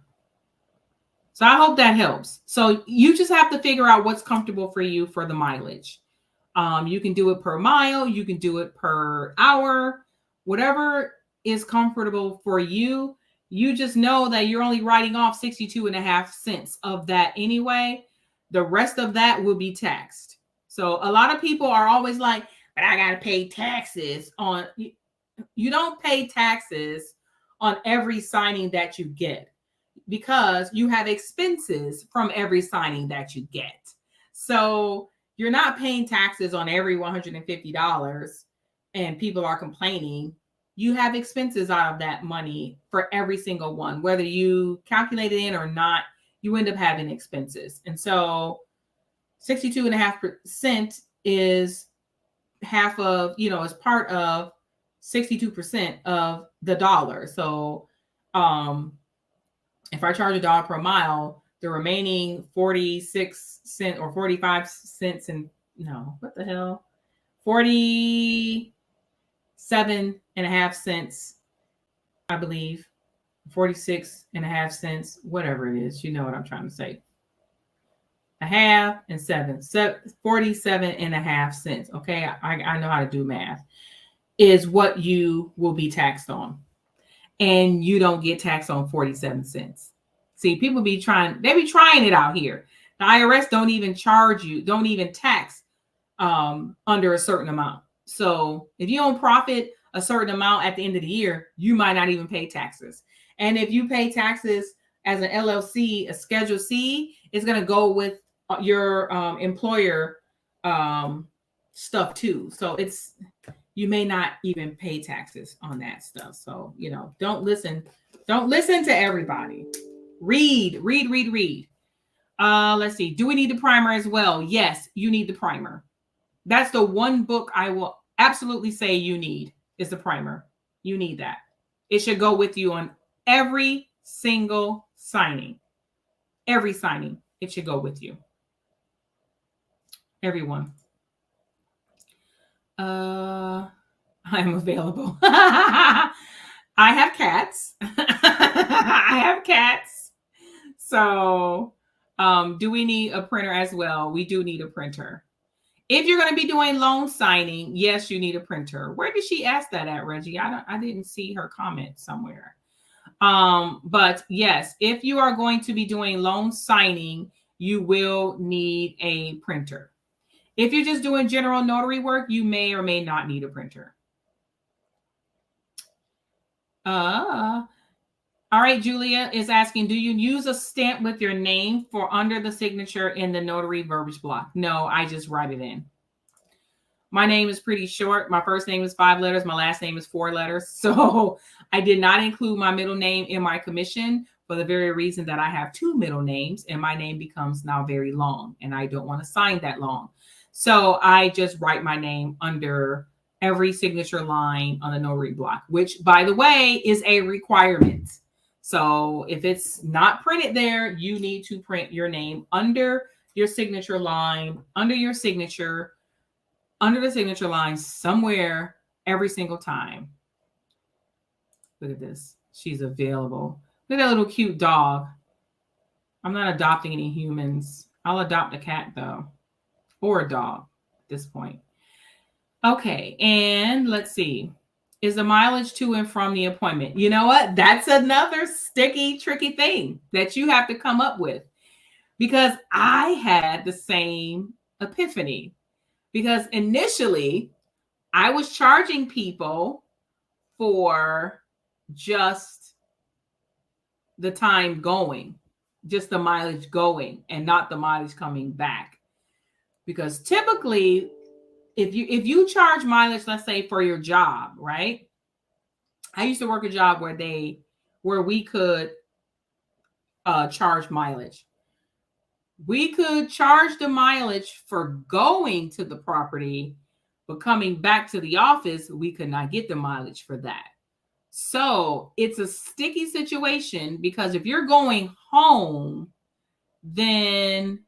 So I hope that helps. So you just have to figure out what's comfortable for you for the mileage. You can do it per mile, you can do it per hour, whatever is comfortable for you. You just know that you're only writing off 62.5 cents of that anyway. The rest of that will be taxed. So a lot of people are always like, but I got to pay taxes on. You don't pay taxes on every signing that you get because you have expenses from every signing that you get. So you're not paying taxes on every $150 and people are complaining. You have expenses out of that money for every single one, whether you calculate it in or not, you end up having expenses. And so 62.5% is half of, is part of 62% of the dollar. So if I charge $1 per mile, the remaining 46 cents or 45 cents and no, what the hell? 47.5 cents, I believe. 46.5 cents, whatever it is. You know what I'm trying to say. A half and 47.5 cents. Okay, I know how to do math. Is what you will be taxed on. And you don't get taxed on 47 cents. See, people be trying it out here. The IRS don't even charge you, don't even tax under a certain amount. So if you don't profit a certain amount at the end of the year, you might not even pay taxes. And if you pay taxes as an LLC, a Schedule C, it's going to go with your employer stuff too. So you may not even pay taxes on that stuff. So, don't listen to everybody. Read. Let's see. Do we need the primer as well? Yes, you need the primer. That's the one book I will absolutely say you need is the primer. You need that. It should go with you on every single signing. Every signing, it should go with you. Everyone. I am available. I have cats. I have cats. So, do we need a printer as well? We do need a printer. If you're going to be doing loan signing, yes, you need a printer. Where did she ask that at, Reggie? I didn't see her comment somewhere. But yes, if you are going to be doing loan signing, you will need a printer. If you're just doing general notary work, you may or may not need a printer. All right, Julia is asking, do you use a stamp with your name for under the signature in the Notary Verbs Block? No, I just write it in. My name is pretty short. My first name is 5 letters. My last name is 4 letters. So I did not include my middle name in my commission for the very reason that I have 2 middle names and my name becomes now very long and I don't want to sign that long. So I just write my name under every signature line on the notary block, which, by the way, is a requirement. So if it's not printed there, you need to print your name under your signature line, under the signature line somewhere every single time. Look at this. She's available. Look at that little cute dog. I'm not adopting any humans. I'll adopt a cat, though, or a dog at this point. Okay, and let's see. Is the mileage to and from the appointment? You know what? That's another sticky, tricky thing that you have to come up with, because I had the same epiphany. Because initially, I was charging people for just the time going, just the mileage going, and not the mileage coming back. Because typically, if you charge mileage, let's say for your job, right? I used to work a job where we could charge mileage. We could charge the mileage for going to the property, but coming back to the office, we could not get the mileage for that. So it's a sticky situation because if you're going home, then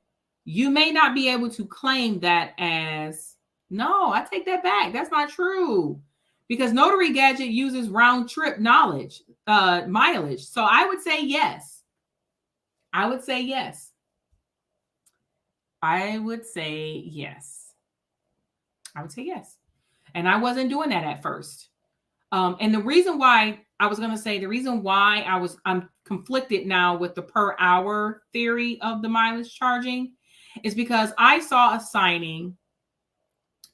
you may not be able to claim that as, no, I take that back. That's not true. Because Notary Gadget uses round trip mileage. So I would say yes. I would say yes. And I wasn't doing that at first. And the reason why I'm conflicted now with the per hour theory of the mileage charging is because I saw a signing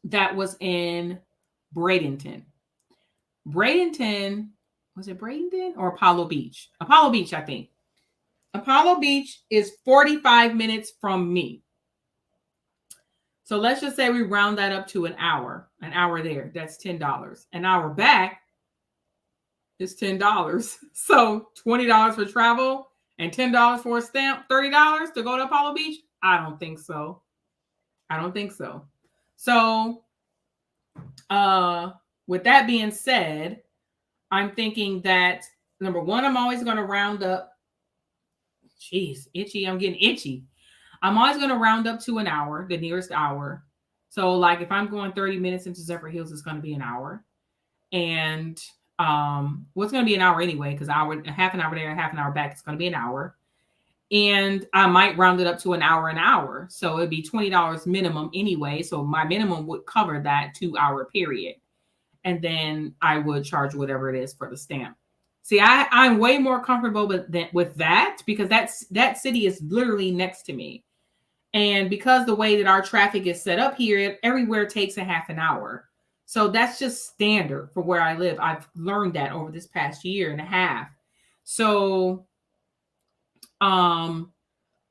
that was in Bradenton. Was it Bradenton or Apollo Beach? Apollo Beach, I think. Apollo Beach is 45 minutes from me. So let's just say we round that up to an hour there. That's $10. An hour back is $10. So $20 for travel and $10 for a stamp, $30 to go to Apollo Beach? I don't think so. So with that being said, I'm thinking that number one, I'm always going to round up. Jeez, itchy. I'm getting itchy. I'm always going to round up to an hour, the nearest hour. So like if I'm going 30 minutes into Zephyrhills, it's going to be an hour. And it's going to be an hour anyway, because half an hour there, half an hour back, it's going to be an hour. And I might round it up to an hour. So it'd be $20 minimum anyway. So my minimum would cover that 2-hour period. And then I would charge whatever it is for the stamp. See, I'm way more comfortable with that because that city is literally next to me. And because the way that our traffic is set up here, everywhere takes a half an hour. So that's just standard for where I live. I've learned that over this past year and a half. So I'm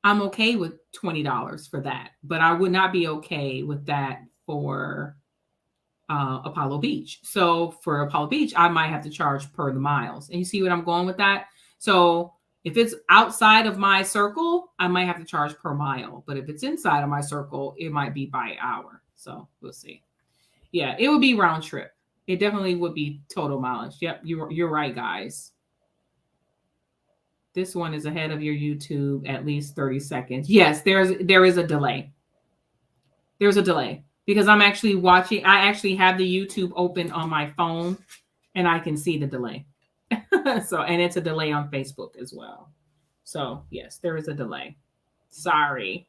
okay with $20 for that, but I would not be okay with that for Apollo Beach. So for Apollo Beach, I might have to charge per the miles. And you see what I'm going with that? So if it's outside of my circle, I might have to charge per mile. But if it's inside of my circle, it might be by hour. So we'll see. Yeah, it would be round trip. It definitely would be total mileage. Yep, you're right, guys. This one is ahead of your YouTube at least 30 seconds. Yes, there is a delay. There's a delay because I'm actually watching. I actually have the YouTube open on my phone and I can see the delay. And it's a delay on Facebook as well. So yes, there is a delay. Sorry.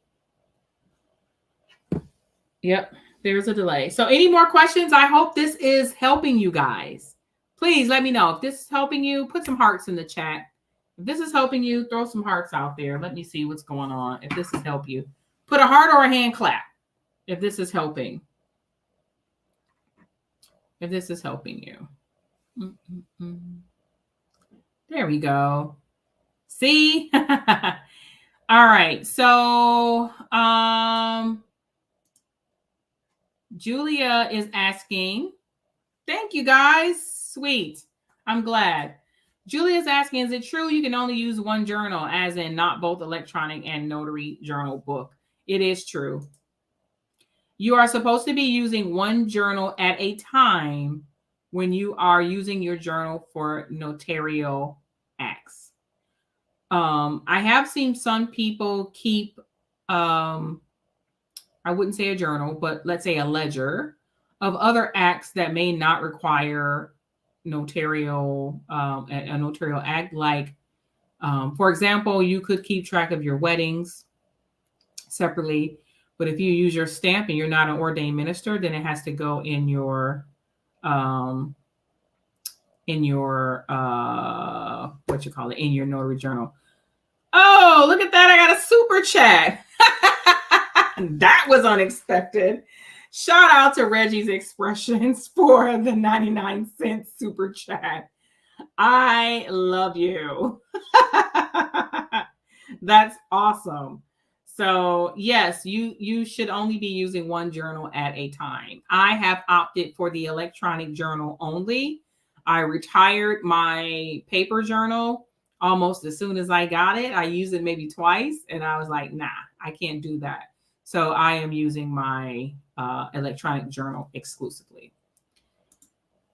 Yep, there's a delay. So any more questions? I hope this is helping you guys. Please let me know if this is helping you. Put some hearts in the chat. If this is helping you, throw some hearts out there. Let me see what's going on. If this has helped you, put a heart or a hand clap. If this is helping. If this is helping you. There we go. See? All right. So Julia is asking. Thank you, guys. Sweet. I'm glad. Julia is asking, is it true you can only use one journal, as in not both electronic and notary journal book? It is true. You are supposed to be using one journal at a time when you are using your journal for notarial acts. I have seen some people keep, I wouldn't say a journal, but let's say a ledger of other acts that may not require notarial, a notarial act. Like, for example, you could keep track of your weddings separately, but if you use your stamp and you're not an ordained minister, then it has to go in your in your notary journal. Oh, look at that. I got a super chat. That was unexpected. Shout out to Reggie's Expressions for the 99-cent super chat. I love you. That's awesome. So yes, you should only be using one journal at a time. I have opted for the electronic journal only. I retired my paper journal almost as soon as I got it. I used it maybe twice, and I was like, nah, I can't do that. So I am using my electronic journal exclusively.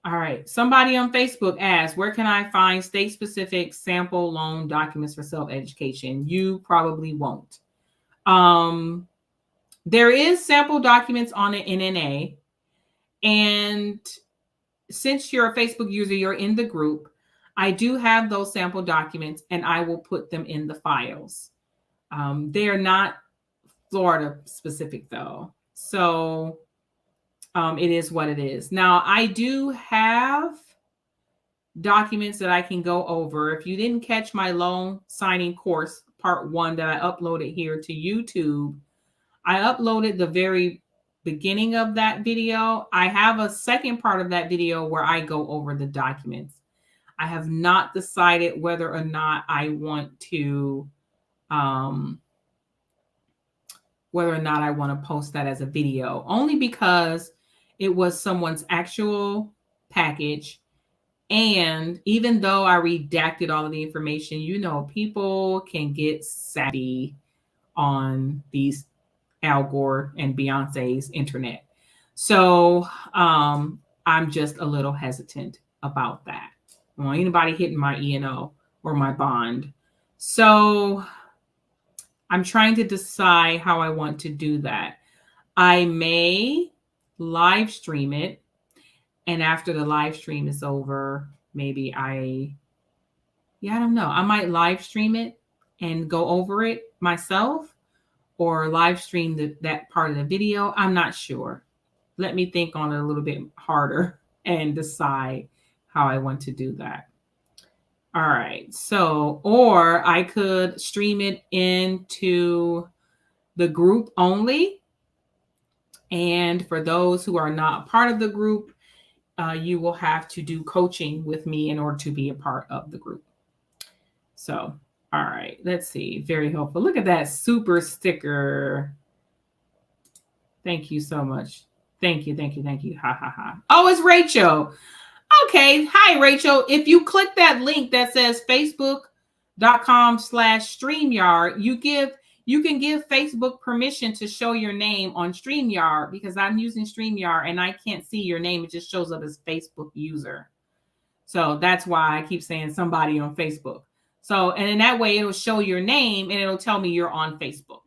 All right. Somebody on Facebook asked, where can I find state-specific sample loan documents for self-education? You probably won't. There is sample documents on the NNA. And since you're a Facebook user, you're in the group. I do have those sample documents, and I will put them in the files. They are not Florida specific, though. So it is what it is. Now, I do have documents that I can go over. If you didn't catch my loan signing course, part 1 that I uploaded here to YouTube, I uploaded the very beginning of that video. I have a second part of that video where I go over the documents. I have not decided whether or not I want to post that as a video, only because it was someone's actual package. And even though I redacted all of the information, you know, people can get savvy on these Al Gore and Beyonce's internet. So I'm just a little hesitant about that. I don't want anybody hitting my E&O or my bond. So I'm trying to decide how I want to do that. I may live stream it. And after the live stream is over, maybe I don't know. I might live stream it and go over it myself, or live stream that part of the video. I'm not sure. Let me think on it a little bit harder and decide how I want to do that. All right. So, or I could stream it into the group only. And for those who are not part of the group, you will have to do coaching with me in order to be a part of the group. So, all right, let's see. Very helpful. Look at that super sticker. Thank you so much. Thank you. Ha, ha, ha. Oh, it's Rachel. Okay. Hi, Rachel. If you click that link that says facebook.com/StreamYard, you can give Facebook permission to show your name on StreamYard, because I'm using StreamYard and I can't see your name. It just shows up as Facebook user. So that's why I keep saying somebody on Facebook. So, and in that way, it'll show your name and it'll tell me you're on Facebook.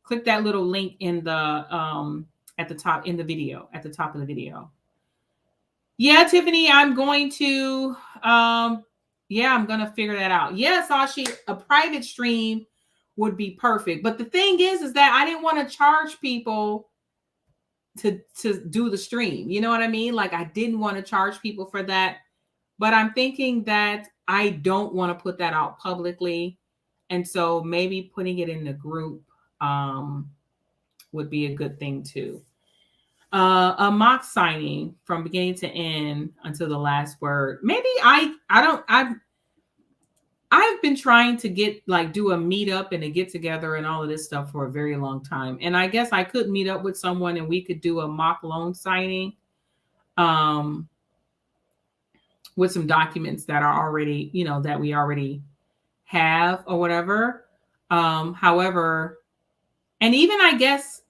Click that little link in the at the top in the video, at the top of the video. Yeah, Tiffany, I'm going to I'm gonna figure that out. Yeah, Sashi, a private stream would be perfect. But the thing is that I didn't want to charge people to do the stream. You know what I mean? Like, I didn't want to charge people for that. But I'm thinking that I don't want to put that out publicly. And so maybe putting it in the group would be a good thing too. A mock signing from beginning to end until the last word. Maybe I've been trying to do a meetup and a get together and all of this stuff for a very long time. And I guess I could meet up with someone and we could do a mock loan signing with some documents that are already, that we already have or whatever. However, and even I guess,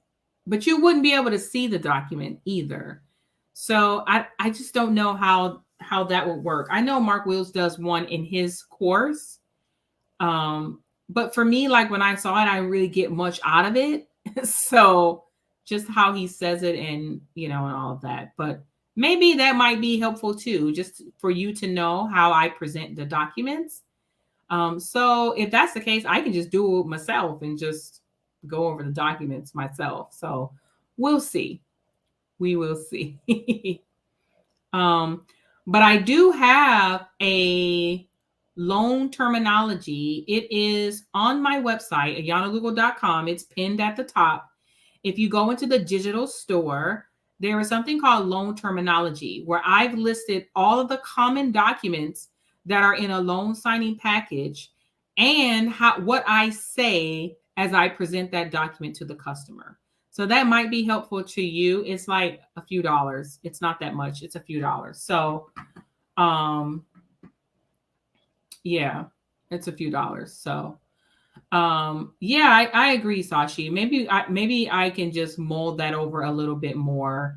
but you wouldn't be able to see the document either. So I just don't know how that would work. I know Mark Wills does one in his course. But for me, like when I saw it, I didn't really get much out of it. So just how he says it and, and all of that. But maybe that might be helpful too, just for you to know how I present the documents. So if that's the case, I can just do it myself and just go over the documents myself. So we'll see. We will see. But I do have a loan terminology. It is on my website, ayanalugo.com. It's pinned at the top. If you go into the digital store, there is something called loan terminology, where I've listed all of the common documents that are in a loan signing package and what I say as I present that document to the customer. So that might be helpful to you. It's like a few dollars. It's not that much. It's a few dollars. So, yeah, it's a few dollars. So, yeah, I agree, Sashi. Maybe I can just mold that over a little bit more.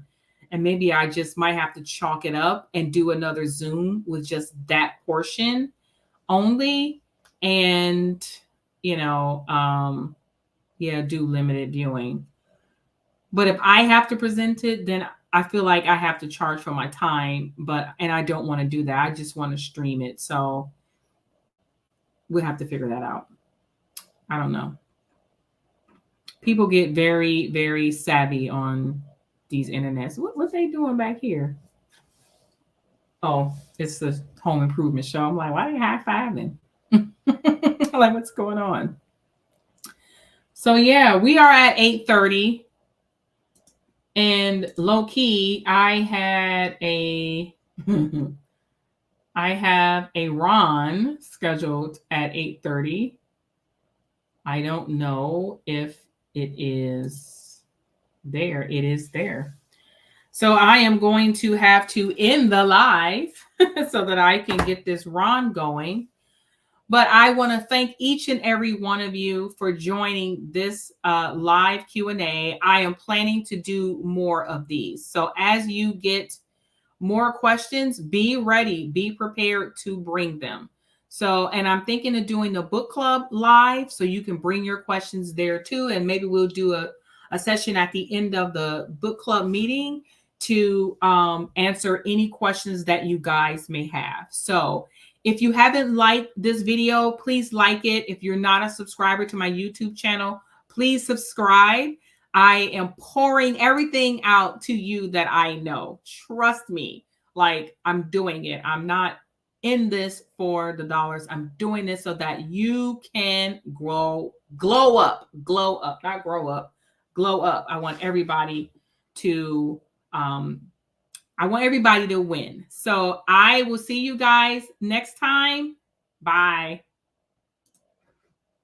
And maybe I just might have to chalk it up and do another Zoom with just that portion only. And, yeah, do limited viewing. But if I have to present it, then I feel like I have to charge for my time, and I don't want to do that. I just want to stream it. So we'll have to figure that out. I don't know. People get very, very savvy on these internets. What they doing back here? Oh, it's the home improvement show. I'm like, why are they high-fiving? Like, what's going on? So yeah, we are at 8:30. And low key, I have a Ron scheduled at 8:30. I don't know if it is there. It is there. So I am going to have to end the live so that I can get this Ron going. But I want to thank each and every one of you for joining this live Q&A. I am planning to do more of these. So as you get more questions, be ready, be prepared to bring them. So, and I'm thinking of doing the book club live so you can bring your questions there too. And maybe we'll do a session at the end of the book club meeting to answer any questions that you guys may have. So if you haven't liked this video, please like it. If you're not a subscriber to my YouTube channel, please subscribe. I am pouring everything out to you that I know. Trust me, like I'm doing it. I'm not in this for the dollars. I'm doing this so that you can glow up, not grow up, glow up. I want everybody to win. So I will see you guys next time. Bye.